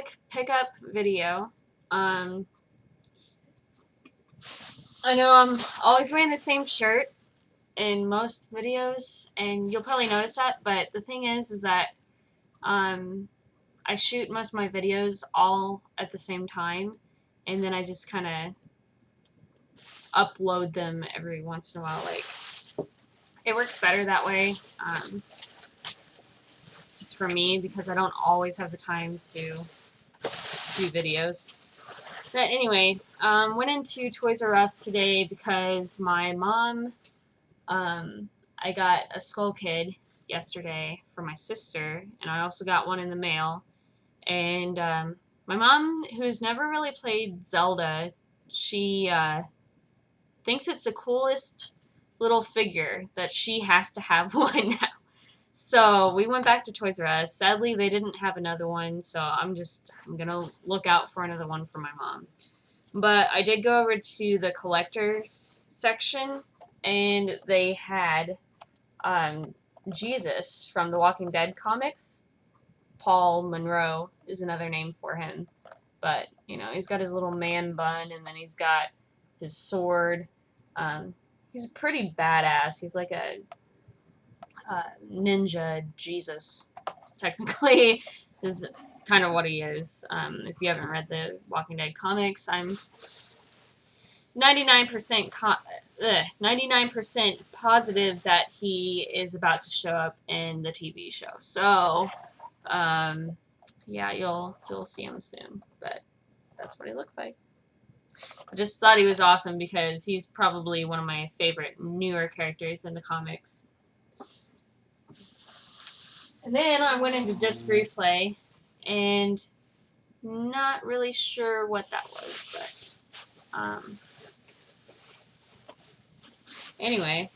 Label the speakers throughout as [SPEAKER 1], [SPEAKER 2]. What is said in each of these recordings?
[SPEAKER 1] quick pickup video. Um, I know I'm always wearing the same shirt in most videos, and you'll probably notice that, but the thing is that um, I shoot most of my videos all at the same time, and then I just kind of upload them every once in a while. Like, it works better that way, just for me, because I don't always have the time to do videos. But anyway, went into Toys R Us today because my mom, I got a Skull Kid yesterday for my sister, and I also got one in the mail. And my mom, who's never really played Zelda, she thinks it's the coolest little figure that she has to have one now. So we went back to Toys R Us. Sadly, they didn't have another one, so I'm gonna look out for another one for my mom. But I did go over to the collectors section, and they had Jesus from the Walking Dead comics. Paul Monroe is another name for him. But, you know, he's got his little man bun, and then he's got his sword. He's pretty badass. He's like a ninja Jesus, technically, is kind of what he is. If you haven't read the Walking Dead comics, I'm 99% positive that he is about to show up in the TV show. So, yeah, you'll see him soon. But that's what he looks like. I just thought he was awesome because he's probably one of my favorite newer characters in the comics. And then I went into Disc Replay, and not really sure what that was, but anyway,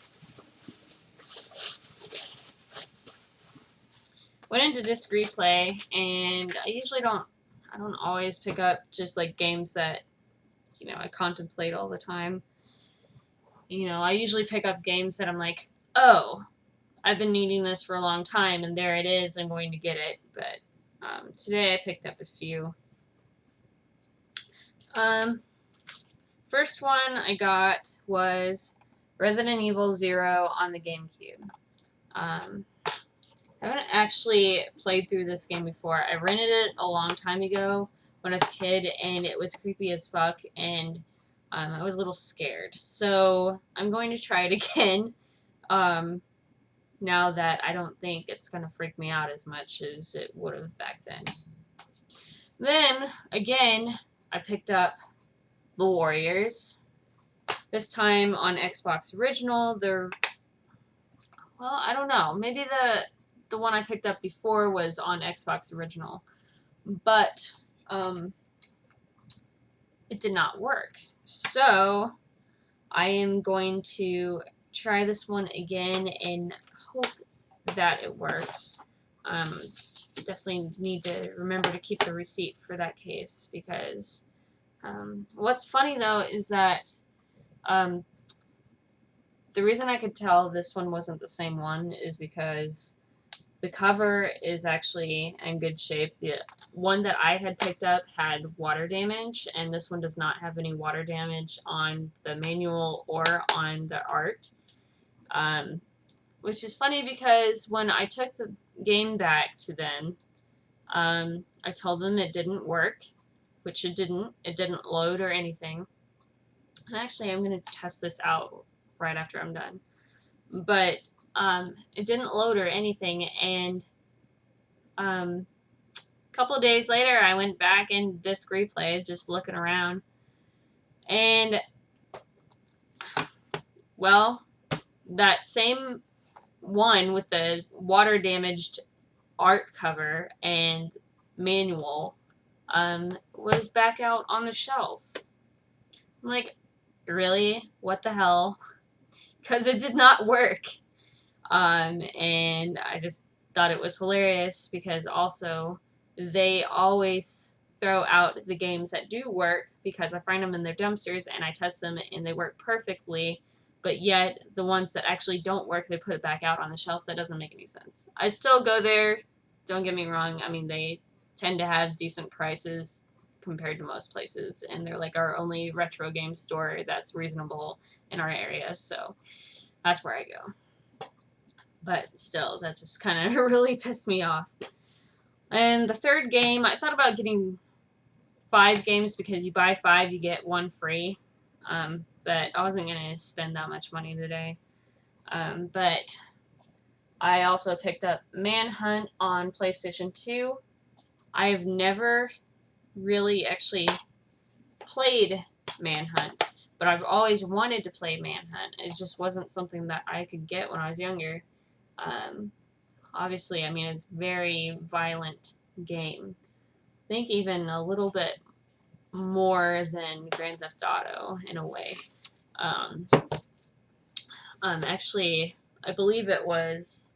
[SPEAKER 1] went into Disc Replay, and I don't always pick up just like games that, you know, I contemplate all the time. You know, I usually pick up games that I'm like, oh, I've been needing this for a long time, and there it is, I'm going to get it. But today I picked up a few. First one I got was Resident Evil 0 on the GameCube. I haven't actually played through this game before. I rented it a long time ago when I was a kid, and it was creepy as fuck, and I was a little scared. So I'm going to try it again. Now that I don't think it's going to freak me out as much as it would have back then. Then, again, I picked up The Warriors. This time on Xbox Original. Well, I don't know. Maybe the one I picked up before was on Xbox Original. But, it did not work. So, I am going to try this one again and hope that it works. Definitely need to remember to keep the receipt for that case, because what's funny though is that the reason I could tell this one wasn't the same one is because the cover is actually in good shape. The one that I had picked up had water damage, and this one does not have any water damage on the manual or on the art. Which is funny because when I took the game back to them, I told them it didn't work, which it didn't. It didn't load or anything. And actually, I'm going to test this out right after I'm done. But it didn't load or anything, and a couple of days later, I went back in Disc Replay, just looking around, and, well, that same one with the water damaged art cover and manual was back out on the shelf. I'm like, really? What the hell? Because it did not work. And I just thought it was hilarious because also they always throw out the games that do work because I find them in their dumpsters and I test them and they work perfectly. But yet, the ones that actually don't work, they put it back out on the shelf. That doesn't make any sense. I still go there. Don't get me wrong. I mean, they tend to have decent prices compared to most places, and they're like our only retro game store that's reasonable in our area, so that's where I go. But still, that just kind of really pissed me off. And the third game, I thought about getting 5 games because you buy 5, you get 1 free. But I wasn't going to spend that much money today. But I also picked up Manhunt on PlayStation 2. I've never really actually played Manhunt, but I've always wanted to play Manhunt. It just wasn't something that I could get when I was younger. Obviously, I mean, it's a very violent game. I think even a little bit more than Grand Theft Auto in a way. Actually, I believe it was,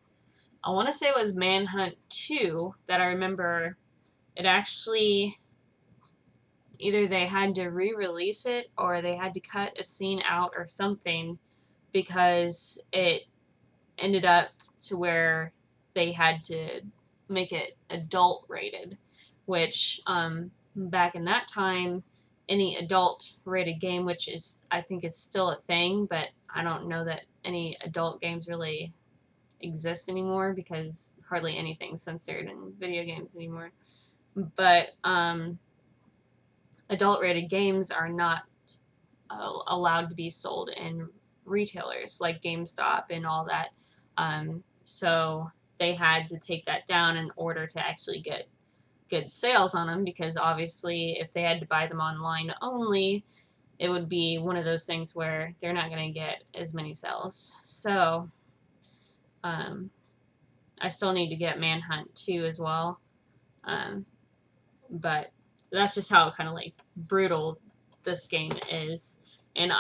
[SPEAKER 1] I want to say it was Manhunt 2 that I remember. It actually, either they had to re-release it or they had to cut a scene out or something because it ended up to where they had to make it adult rated, which back in that time, any adult rated game, which is I think is still a thing, but I don't know that any adult games really exist anymore because hardly anything's censored in video games anymore. But adult rated games are not allowed to be sold in retailers like GameStop and all that. So they had to take that down in order to actually get good sales on them, because obviously if they had to buy them online only, it would be one of those things where they're not going to get as many sales. So I still need to get Manhunt 2 as well. But that's just how kind of like brutal this game is. And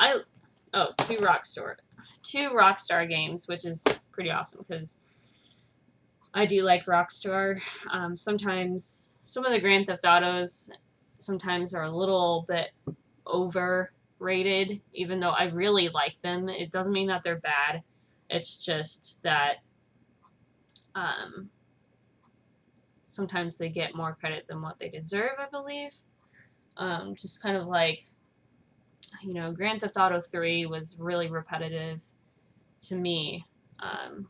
[SPEAKER 1] two Rockstar games, which is pretty awesome because I do like Rockstar. Sometimes some of the Grand Theft Autos sometimes are a little bit overrated, even though I really like them. It doesn't mean that they're bad. It's just that sometimes they get more credit than what they deserve, I believe. Just kind of like, Grand Theft Auto 3 was really repetitive to me.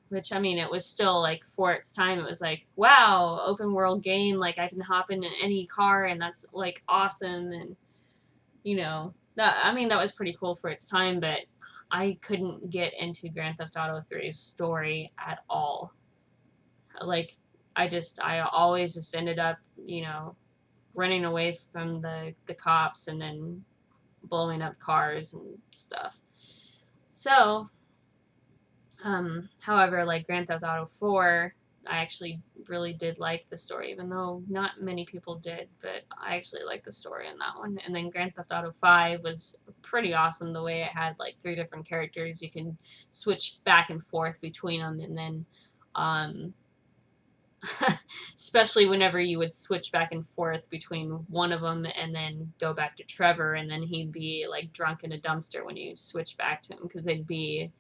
[SPEAKER 1] Which, I mean, it was still, like, for its time, it was like, wow, open world game, like, I can hop in any car, and that's, like, awesome, and, that was pretty cool for its time, but I couldn't get into Grand Theft Auto 3's story at all. Like, I always just ended up, running away from the cops and then blowing up cars and stuff. So, however, like Grand Theft Auto 4, I actually really did like the story, even though not many people did, but I actually liked the story in that one. And then Grand Theft Auto 5 was pretty awesome the way it had like 3 different characters. You can switch back and forth between them, and then especially whenever you would switch back and forth between one of them and then go back to Trevor, and then he'd be like drunk in a dumpster when you switch back to him, because they'd be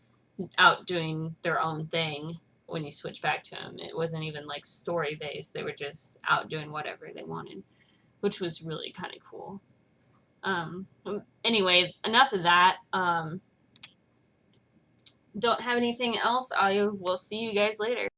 [SPEAKER 1] out doing their own thing when you switch back to him. It wasn't even like story based, they were just out doing whatever they wanted, which was really kind of cool. Anyway, enough of that. Don't have anything else. I will see you guys later.